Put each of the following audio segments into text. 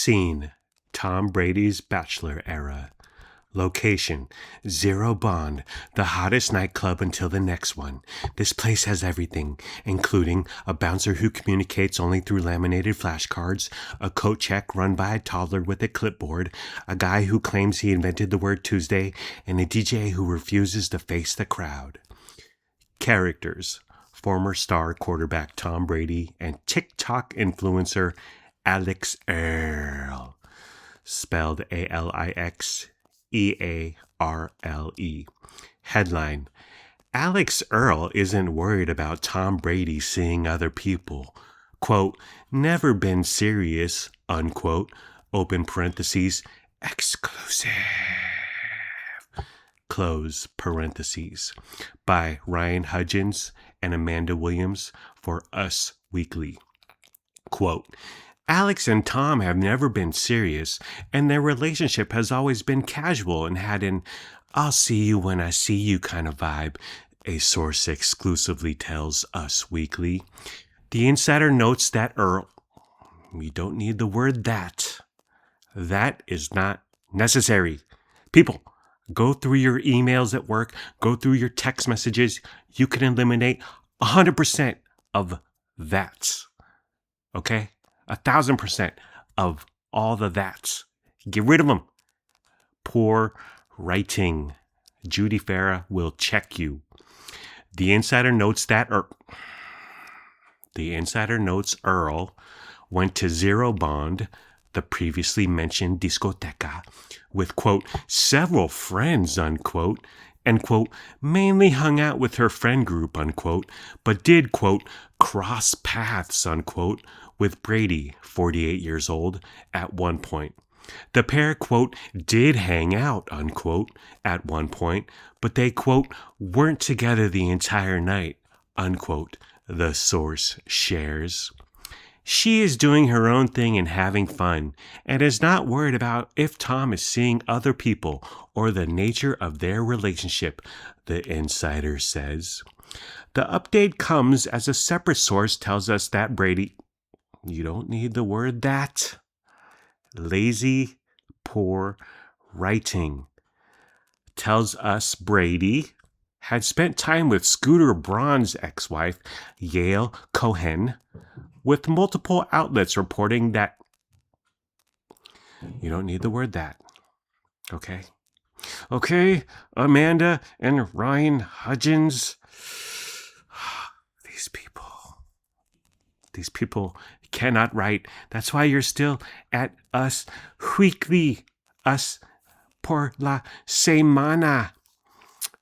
Scene: Tom Brady's bachelor era. Location: Zero Bond, the hottest nightclub until the next one. This place has everything, including a bouncer who communicates only through laminated flashcards, a coat check run by a toddler with a clipboard, a guy who claims he invented the word Tuesday, and a DJ who refuses to face the crowd. Characters: former star quarterback Tom Brady and TikTok influencer Alix Earle, spelled Alix Earle. Headline: Alix Earle isn't worried about Tom Brady seeing other people. Quote, never been serious, unquote, open parentheses, exclusive, close parentheses, by Ryan Hudgens and Amanda Williams for Us Weekly. Quote, Alix and Tom have never been serious, and their relationship has always been casual and had an I'll see you when I see you kind of vibe, a source exclusively tells Us Weekly. The insider notes that Earle, we don't need the word that. That is not necessary. People, go through your emails at work, go through your text messages. You can eliminate 100% of that. Okay? 1,000% of all the that's. Get rid of them. Poor writing. Judy Farah will check you. The insider notes Earle went to Zero Bond, the previously mentioned discoteca, with, quote, several friends, unquote, and, quote, mainly hung out with her friend group, unquote, but did, quote, cross paths, unquote, with Brady, 48 years old, at one point. The pair, quote, did hang out, unquote, at one point, but they, quote, weren't together the entire night, unquote, the source shares. She is doing her own thing and having fun, and is not worried about if Tom is seeing other people or the nature of their relationship, the insider says. The update comes as a separate source tells us that Brady, you don't need the word that, lazy, poor writing, tells us Brady had spent time with Scooter Braun's ex-wife, Earle Cohen, with multiple outlets reporting that you don't need the word that. Okay? Okay, Amanda and Ryan Hudgens. These people cannot write. That's why you're still at Us Weekly. Us por la semana.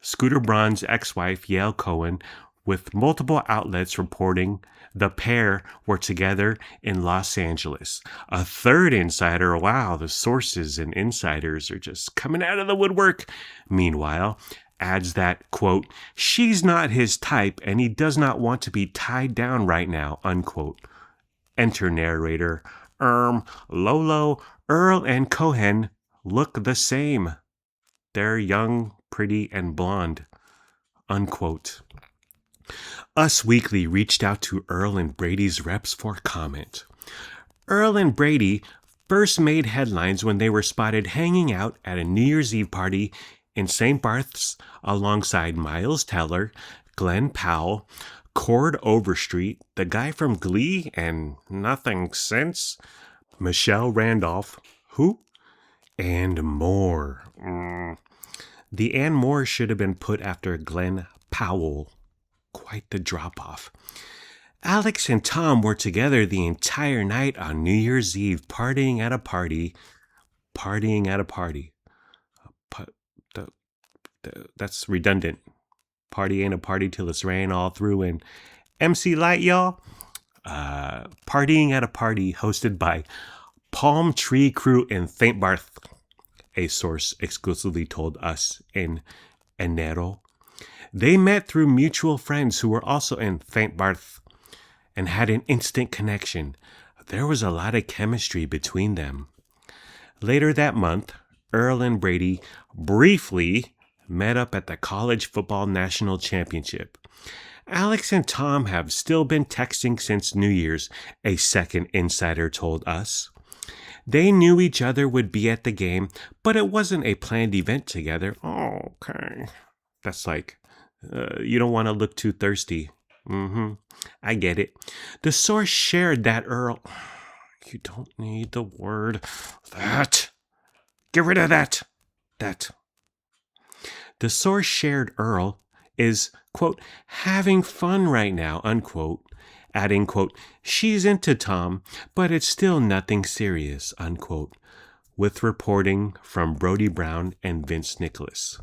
Scooter Braun's ex-wife, Earle Cohen, with multiple outlets reporting the pair were together in Los Angeles. A third insider, wow, the sources and insiders are just coming out of the woodwork. Meanwhile, adds that, quote, she's not his type and he does not want to be tied down right now, unquote. Enter narrator, Lolo, Earle, and Cohen look the same. They're young, pretty, and blonde, unquote. Us Weekly reached out to Earle and Brady's reps for comment. Earle and Brady first made headlines when they were spotted hanging out at a New Year's Eve party in St. Barth's alongside Miles Teller, Glenn Powell, Cord Overstreet, the guy from Glee and Nothing Since, Michelle Randolph, who? And more. The and more should have been put after Glenn Powell. Quite the drop-off. Alix and Tom were together the entire night on New Year's Eve, partying at a party. That's redundant. Party ain't a party till it's rain all through. And MC Light, y'all. Partying at a party hosted by Palm Tree Crew in St. Barth, a source exclusively told us in Enero. They met through mutual friends who were also in St. Barth and had an instant connection. There was a lot of chemistry between them. Later that month, Earle and Brady briefly met up at the College Football National Championship. Alix and Tom have still been texting since New Year's, a second insider told us. They knew each other would be at the game, but it wasn't a planned event together. Oh, okay. That's like, you don't want to look too thirsty. I get it. The source shared that Earle. You don't need the word that. Get rid of that. That. The source shared Earle is, quote, having fun right now, unquote, adding, quote, she's into Tom, but it's still nothing serious, unquote, with reporting from Brody Brown and Vince Nicholas.